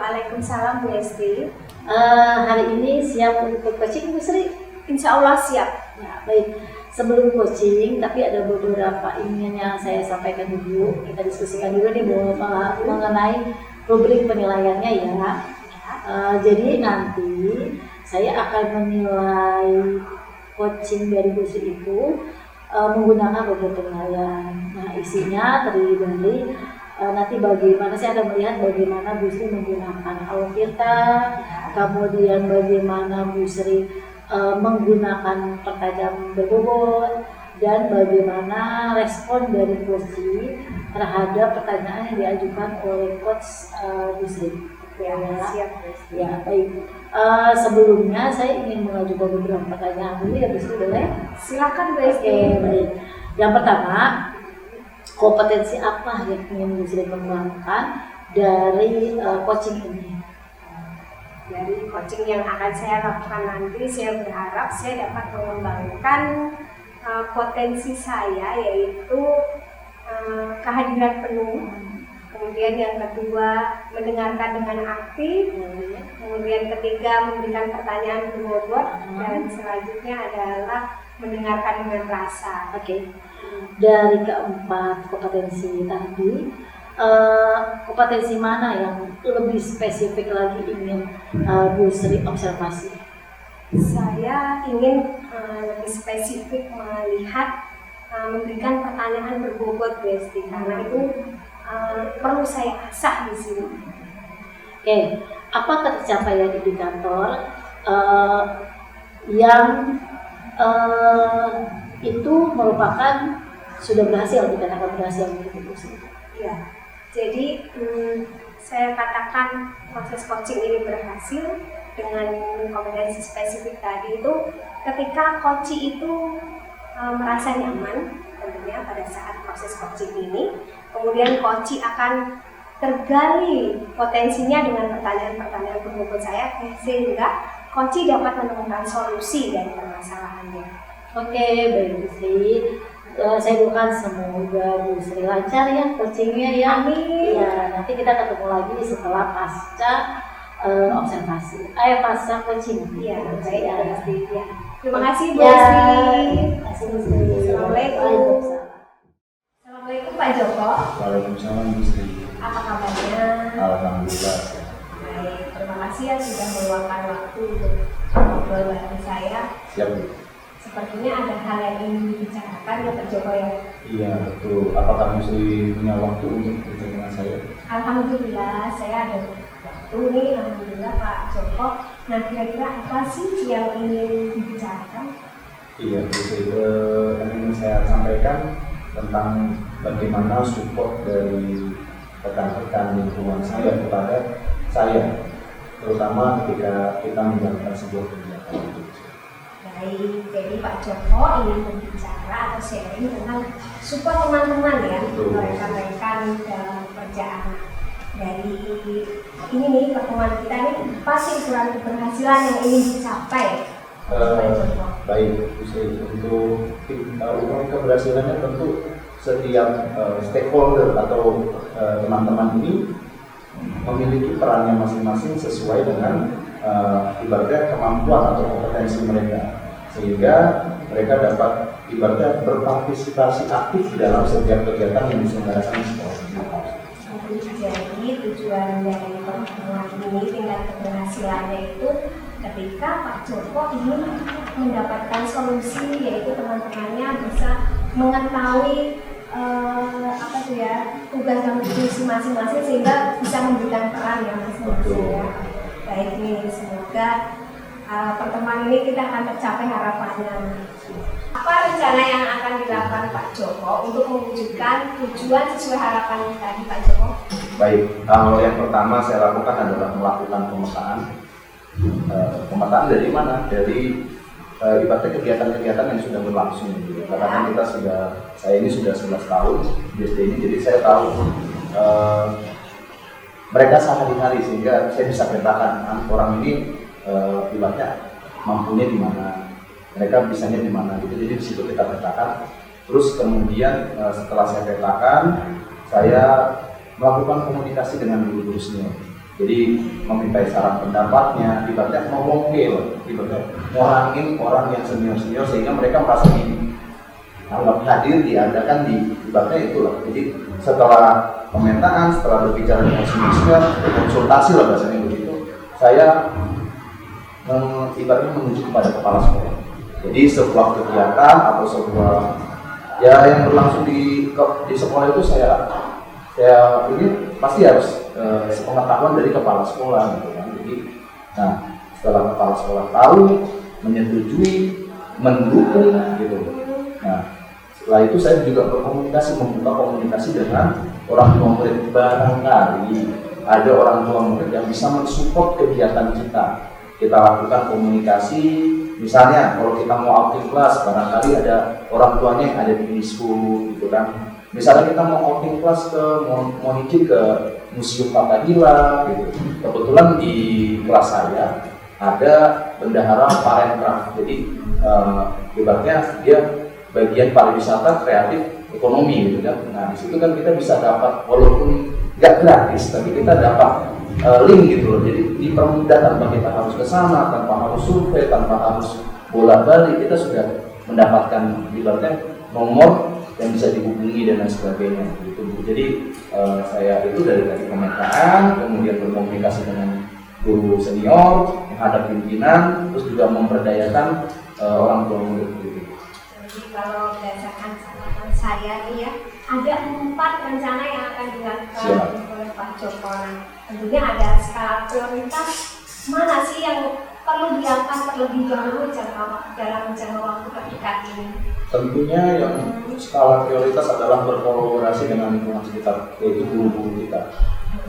Waalaikumsalam Bu Esti. Hari ini siap untuk coaching Bu Sri? Insya Allah siap. Ya, baik. Sebelum coaching, tapi ada beberapa ingin yang saya sampaikan dulu. Kita diskusikan dulu nih Bu, mengenai rubrik penilaiannya ya. Jadi nanti saya akan menilai coaching dari Bu Sri itu menggunakan rubrik penilaian. Nah, isinya terdiri dari nanti bagaimana saya akan melihat bagaimana Bu Sri menggunakan Alvirta, kemudian bagaimana Bu Sri menggunakan pertajam berbobot, dan bagaimana respon dari coach terhadap pertanyaan yang diajukan oleh coach Bu Sri. Ya, siap. Ya, baik. Sebelumnya saya ingin mengajukan beberapa pertanyaan dulu ya Bu Sri, boleh? Silakan Bu Esti. Oke, baik. Yang pertama, kompetensi apa yang ingin Bu Sri kembangkan dari coaching ini? Dari coaching yang akan saya lakukan nanti, saya berharap saya dapat mengembangkan potensi saya, yaitu kehadiran penuh. Kemudian yang kedua, mendengarkan dengan aktif. Kemudian ketiga, memberikan pertanyaan berbobot. Dan selanjutnya adalah mendengarkan dengan rasa. Oke. Dari keempat kompetensi tadi, kompetensi mana yang lebih spesifik lagi ingin Bu Sri observasi? Saya ingin lebih spesifik melihat memberikan pertanyaan berbobot Bu Esti, karena itu perlu saya asah di sini. Oke, apa pencapaian indikator yang itu merupakan sudah berhasil, dikatakan berhasil menurut Bu Sri? Ya, jadi saya katakan proses coaching ini berhasil dengan kompetensi spesifik tadi itu ketika coach itu merasa nyaman tentunya pada saat proses coaching ini, kemudian coach akan tergali potensinya dengan pertanyaan-pertanyaan berbobot saya sehingga coach dapat menemukan solusi dari permasalahannya. Oke, baik Bu Sri. Saya doakan semoga Bu Sri lancar ya coachingnya ya. Amin. Ya, nanti kita ketemu lagi setelah pasca observasi. Pasca coaching. Iya, baik ya. Bu Esti. Ya. Terima kasih Bu Ya, Esti. terima kasih Bu Sri. Assalamualaikum. Assalamualaikum Pak Joko. Waalaikumsalam Bu Sri. Apa kabarnya? Alhamdulillah. Baik, terima kasih ya sudah meluangkan waktu untuk ngobrol bareng saya. Siap Bu. Sepertinya ada hal yang ingin dibicarakan ya Pak Joko ya. Iya betul. Apakah Bu Sri punya waktu untuk berbicara dengan saya? Alhamdulillah saya ada waktu nih, alhamdulillah Pak Joko. Nah, kira-kira apa sih yang ingin dibicarakan? Iya Bu Sri. Yang ingin saya sampaikan tentang bagaimana support dari rekan-rekan lingkungan saya kepada saya, terutama ketika kita menjalankan sebuah kegiatan. Baik, jadi Pak Joko ingin berbicara atau sharing tentang support teman-teman ya, rekan-rekan dalam pekerjaan. Dari ini nih pertemuan kita ini pasti ukuran keberhasilan yang ingin dicapai. Baik, Bu Sri. Untuk ukuran keberhasilannya tentu setiap stakeholder atau teman-teman ini memiliki perannya masing-masing sesuai dengan ibaratnya kemampuan atau kompetensi mereka, sehingga mereka dapat ibaratnya berpartisipasi aktif dalam setiap kegiatan yang diselenggarakan di sekolah. Jadi tujuan dari pertemuan ini tingkat keberhasilannya itu ketika Pak Joko ingin mendapatkan solusi, yaitu teman-temannya bisa mengetahui tugas dan fungsi masing-masing sehingga bisa memberikan peran ya masing-masing ya. Baik nih, semoga pertemuan ini kita akan tercapai harapannya. Apa rencana yang akan dilakukan Pak Joko untuk mewujudkan tujuan sesuai harapan tadi Pak Joko? Baik, hal yang pertama saya lakukan adalah melakukan pemetaan. Pemetaan dari mana? Dari ibaratnya kegiatan-kegiatan yang sudah berlangsung. Karena kan saya ini sudah 11 tahun di SD ini, jadi saya tahu mereka sehari-hari, sehingga saya bisa petakan orang ini ibaratnya mampunya di mana, mereka bisanya di mana gitu. Jadi di situ kita petakan. Terus kemudian setelah saya petakan, saya melakukan komunikasi dengan guru-guru senior. Jadi memintai saran pendapatnya, ibaratnya ngomongin, ibaratnya ngorangin orang yang senior sehingga mereka merasa anggap hadir, diadakan di ibaratnya itulah. Jadi setelah pemetaan, setelah berbicara dengan senior, konsultasi lah bahasanya begitu, saya ibaratnya menuju kepada kepala sekolah. Jadi sebuah kegiatan atau sebuah yang berlangsung di sekolah itu saya ini pasti harus sepengetahuan dari kepala sekolah gitu kan. Jadi nah setelah kepala sekolah tahu, menyetujui, mendukung gitu. Nah setelah itu saya juga membuka komunikasi dengan orang tua murid. Barangkali ada orang tua murid yang bisa mensupport kegiatan kita lakukan komunikasi. Misalnya kalau kita mau outing kelas, barangkali ada orang tuanya yang ada di disku gitu kan. Misalnya kita mau outing kelas mau izin ke Museum Fathahillah gitu. Kebetulan di kelas saya ada bendahara parekraf. Jadi ibaratnya dia bagian pariwisata kreatif ekonomi gitu kan. Nah di situ kan kita bisa dapat walaupun nggak gratis, tapi kita dapat link gitu loh. Jadi dipermudah tanpa kita harus ke sana, tanpa harus survei, tanpa harus bolak-balik, kita sudah mendapatkan ibaratnya nomor yang bisa dihubungi dan lain sebagainya gitu. Jadi saya itu dari pemetaan, kemudian berkomunikasi dengan guru senior, menghadap pimpinan, terus juga memberdayakan orang tua murid gitu. Jadi kalau berdasarkan catatan saya nih ya, ada 4 rencana yang akan dilakukan oleh Pak Joko. Tentunya ada skala prioritas mana sih yang perlu diangkat terlebih dahulu dalam jangka waktu terdekat ini? Tentunya yang skala prioritas adalah berkolaborasi dengan lingkungan sekitar, yaitu guru-guru kita.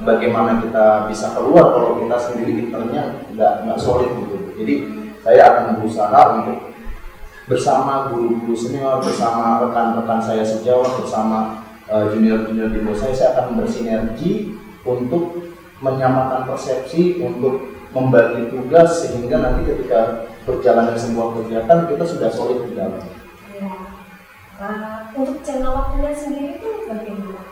Bagaimana kita bisa keluar kalau kita sendiri internya nggak solid gitu. Jadi saya akan berusaha untuk bersama guru-guru senior, bersama rekan-rekan saya sejawat, bersama junior-junior di bawah saya akan bersinergi untuk menyamakan persepsi, untuk membagi tugas sehingga nanti ketika berjalannya sebuah kegiatan kita sudah solid di dalam. Ya. Untuk jangka waktunya sendiri itu bagaimana?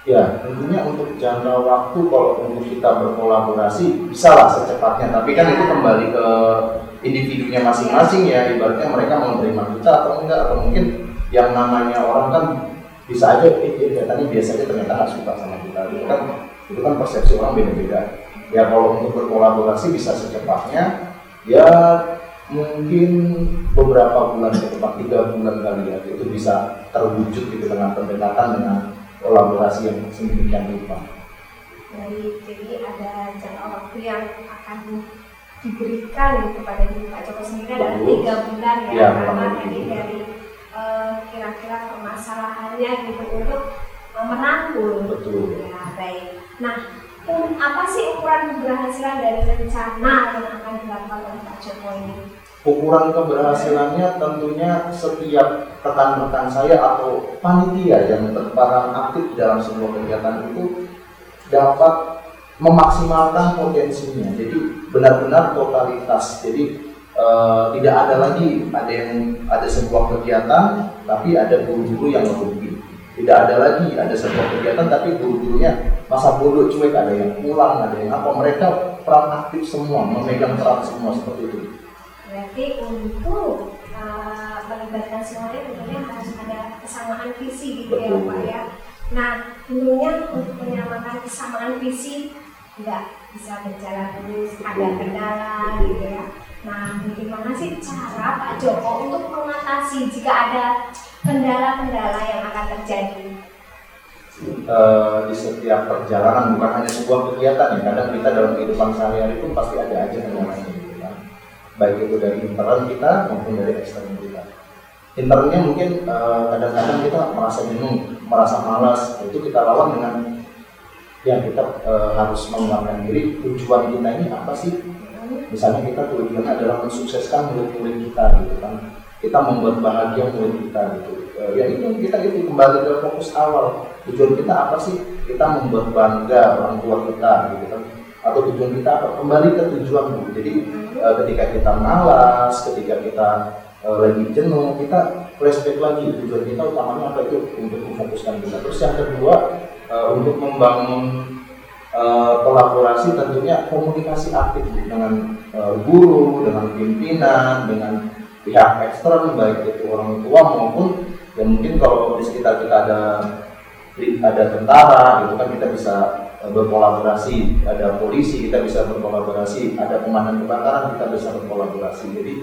Ya, tentunya untuk jangka waktu kalau untuk kita berkolaborasi bisa lah secepatnya, tapi kan itu kembali ke individunya masing-masing ya, ibaratnya mereka mau menerima kita atau enggak, atau mungkin yang namanya orang kan bisa aja kegiatannya biasanya ternyata nggak suka sama kita, itu kan persepsi orang beda-beda. Ya kalau untuk berkolaborasi bisa secepatnya, ya mungkin beberapa bulan ke depan, 3 bulan kali ya, itu bisa terwujud gitu dengan pendekatan dengan kolaborasi yang sedemikian rupa. Jadi ada jangka waktu yang akan diberikan kepada Pak Joko sendiri adalah 3 bulan ya, karena tadi dari kira-kira permasalahannya gitu untuk merangkul. Betul. Ya, baik. Nah, apa sih ukuran keberhasilan dari rencana yang akan dilakukan oleh Pak Joko ini? Ukuran keberhasilannya tentunya setiap rekan-rekan saya atau panitia yang berperan aktif dalam sebuah kegiatan itu dapat memaksimalkan potensinya. Jadi benar-benar totalitas. Jadi tidak ada lagi ada sebuah kegiatan tapi ada guru-guru yang merugi. Tidak ada lagi ada sebuah kegiatan tapi guru-gurunya masa bodoh cuek, ada yang pulang, ada yang apa. Mereka peran aktif semua, memegang peran semua seperti itu. Berarti untuk melibatkan semuanya tentunya harus ada kesamaan visi gitu ya Pak ya. Nah tentunya untuk menyamakan kesamaan visi tidak bisa berjalan terus, ada kendala gitu ya. Nah bagaimana sih cara Pak Joko untuk mengatasi jika ada kendala-kendala yang akan terjadi? Di setiap perjalanan bukan hanya sebuah kegiatan ya, kadang kita dalam kehidupan sehari-hari pun pasti ada aja kendalanya gitu kan. Baik itu dari internal kita maupun dari eksternal kita. Internalnya mungkin kadang-kadang kita merasa jenuh, merasa malas, itu kita lawan dengan yang kita harus menguatkan diri. Tujuan kita ini apa sih? Misalnya kita tujuannya adalah mensukseskan murid-murid kita gitu kan. Kita membuat bahagia murid kita gitu. Ya itu kita kembali ke fokus awal. Tujuan kita apa sih? Kita membuat bangga orang tua kita gitu kan. Atau tujuan kita apa? Kembali ke tujuan dulu. Jadi ketika kita malas, ketika kita lagi jenuh, kita flashback lagi tujuan kita utamanya apa itu untuk memfokuskan kita. Terus yang kedua untuk membangun kolaborasi tentunya komunikasi aktif dengan guru, dengan pimpinan, dengan pihak eksternal baik itu orang tua maupun ya mungkin kalau di sekitar kita ada tentara gitu kan kita bisa berkolaborasi, ada polisi kita bisa berkolaborasi, ada pemadam kebakaran kita bisa berkolaborasi. Jadi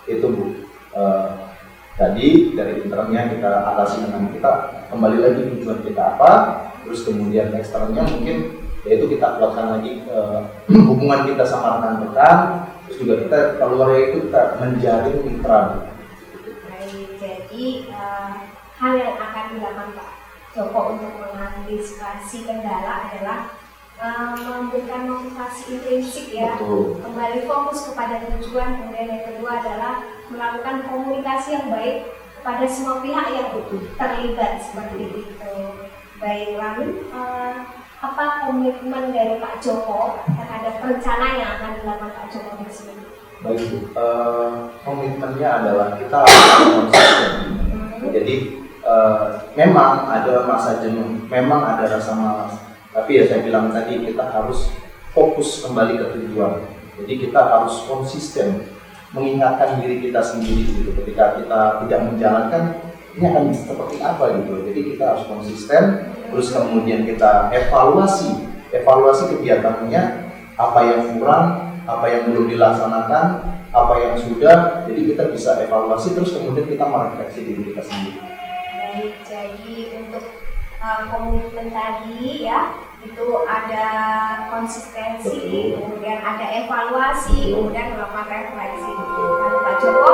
itu Bu. Tadi dari internalnya kita atasi dengan kita kembali lagi tujuan kita apa, terus kemudian eksternalnya mungkin yaitu kita kuatkan lagi hubungan kita sama rekan-rekan, terus juga kita keluarnya itu kita menjaring mitra. Baik, jadi hal yang akan dilakukan Pak Joko untuk mengantisipasi kendala adalah memberikan motivasi intrinsik ya. Betul. Kembali fokus kepada tujuan, kemudian yang kedua adalah melakukan komunikasi yang baik kepada semua pihak yang terlibat seperti itu. Baik, lalu apa komitmen dari Pak Joko terhadap rencana yang akan dilakukan Pak Joko tersebut? Baik Bu, komitmennya adalah kita konsisten. Jadi memang ada masa jenuh, memang ada rasa malas. Tapi ya saya bilang tadi kita harus fokus kembali ke tujuan. Jadi kita harus konsisten mengingatkan diri kita sendiri gitu. Ketika kita tidak menjalankan ini akan seperti apa gitu. Jadi kita harus konsisten. Terus kemudian kita evaluasi kegiatannya, apa yang kurang, apa yang belum dilaksanakan, apa yang sudah. Jadi kita bisa evaluasi terus kemudian kita merefleksi diri kita sendiri. Baik, jadi untuk komitmen tadi ya itu ada konsistensi, kemudian ada evaluasi, kemudian melakukan refleksi. Lalu Pak Joko,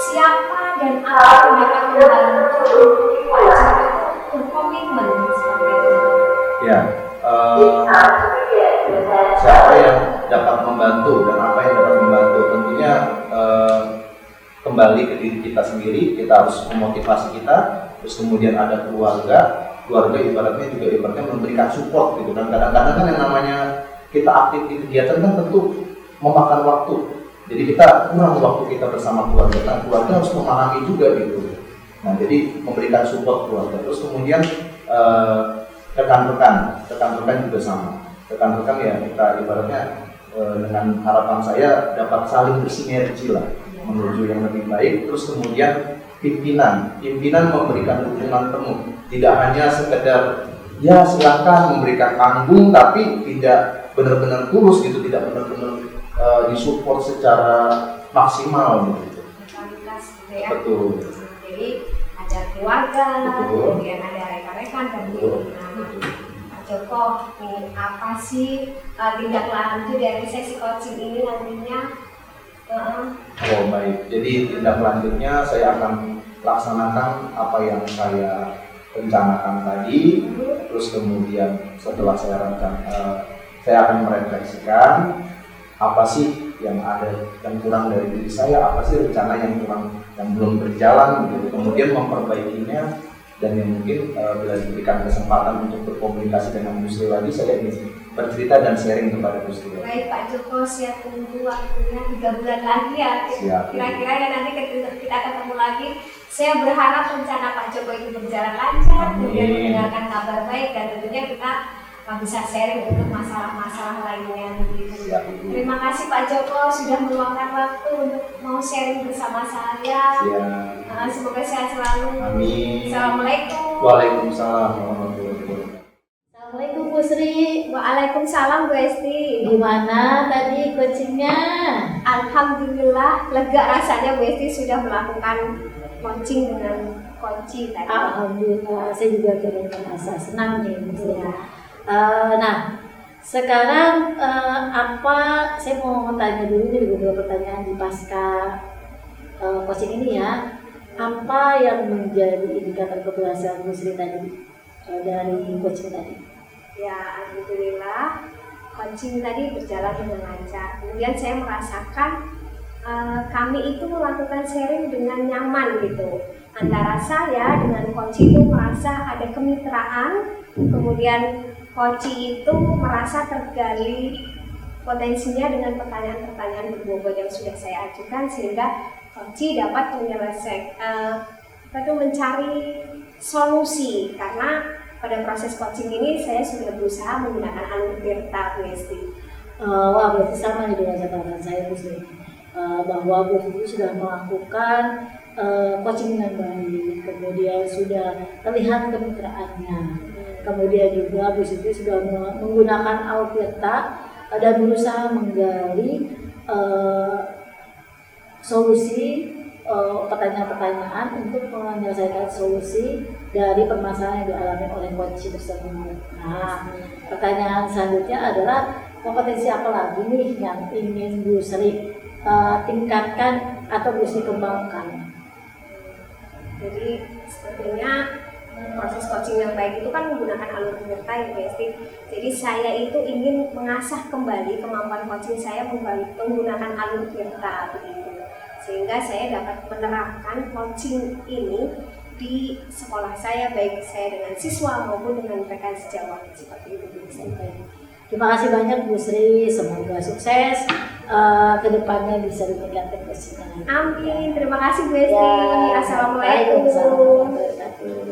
siapa dan apa yang dapat membantu Pak Joko berkomitmen seperti itu? Ya, siapa yang dapat membantu dan apa yang dapat membantu? Tentunya kembali ke diri kita sendiri, kita harus memotivasi kita. Terus kemudian ada keluarga ibaratnya memberikan support gitu kan. Kadang-kadang kan yang namanya kita aktif di kegiatan kan tentu memakan waktu. Jadi kita kurang waktu kita bersama keluarga. Nah, keluarga harus memahami juga gitu. Nah, jadi memberikan support keluarga. Terus kemudian rekan-rekan juga sama. Rekan-rekan ya kita ibaratnya dengan harapan saya dapat saling bersinergi lah menuju yang lebih baik. Terus kemudian pimpinan memberikan dukungan penuh, tidak hanya sekedar ya silakan memberikan panggung tapi tidak benar-benar tulus gitu, tidak benar-benar disupport secara maksimal gitu. Kualitas gitu ya. Betul. Jadi ada keluarga, Betul. kemudian ada rekan-rekan dan pimpinan. Pak Joko, ini apa sih tindak lanjut dari sesi coaching ini nantinya? Oh baik, jadi tindak lanjutnya saya akan laksanakan apa yang saya rencanakan tadi. Terus kemudian setelah saya akan merefleksikan apa sih yang ada yang kurang dari diri saya, apa sih rencana yang kurang, yang belum berjalan gitu. Kemudian memperbaikinya, dan yang mungkin bila diberikan kesempatan untuk berkomunikasi dengan Bu Sri lagi, saya ingin bercerita dan sharing kepada Bu Sri. Baik Pak Joko, siap tunggu waktunya 3 bulan lagi ya. Siap. Kira-kira ya nanti kita ketemu lagi. Saya berharap rencana Pak Joko itu berjalan lancar, kemudian mendengarkan kabar baik, dan tentunya kita bisa sharing untuk masalah-masalah lainnya. Siap. Terima kasih Pak Joko sudah meluangkan waktu untuk mau sharing bersama saya. Siap. Semoga sehat selalu. Amin. Assalamualaikum. Waalaikumsalam warahmatullahi wabarakatuh. Assalamualaikum Bu Sri. Waalaikumsalam Bu Esti. Gimana tadi coachingnya? Alhamdulillah lega rasanya Bu Esti sudah melakukan coaching dengan coach tadi. Alhamdulillah, saya juga turut merasa senang nih Bu Sri. Nah, sekarang saya mau tanya dulu nih beberapa pertanyaan di pasca coaching ini ya. Apa yang menjadi indikator keberhasilan Bu Sri tadi dari coaching tadi? Ya, alhamdulillah coaching tadi berjalan dengan lancar. Kemudian saya merasakan kami itu melakukan sharing dengan nyaman gitu. Antara saya dengan coach itu merasa ada kemitraan, kemudian coach itu merasa tergali potensinya dengan pertanyaan-pertanyaan berbobot yang sudah saya ajukan, sehingga coach dapat menyelesaikan mencari solusi, karena pada proses coaching ini saya sudah berusaha menggunakan alur Tirta, Bu Esti. Wah, berarti sama nih dengan catatan saya Bu Sri, bahwa Bu Sri sudah melakukan coaching dengan baik, kemudian sudah terlihat kemitraannya, kemudian juga Bu Sri sudah menggunakan alur Tirta dan berusaha menggali solusi pertanyaan-pertanyaan untuk menyelesaikan solusi dari permasalahan yang dialami oleh coach tersebut. Nah, pertanyaan selanjutnya adalah kompetensi apa lagi nih yang ingin Bu Sri tingkatkan atau Bu Sri kembangkan? Jadi sepertinya proses coaching yang baik itu kan menggunakan alur Tirta ya guys. Jadi saya itu ingin mengasah kembali kemampuan coaching saya menggunakan alur Tirta begitu, sehingga saya dapat menerapkan coaching ini di sekolah saya, baik saya dengan siswa maupun dengan rekan sejawat seperti itu. Terima kasih banyak Bu Sri, semoga sukses kedepannya bisa ditingkatkan coachingnya. Amin, terima kasih Bu Esti. Ya, Assalamualaikum. Waalaikumsalam warahmatullahi wabarakatuh.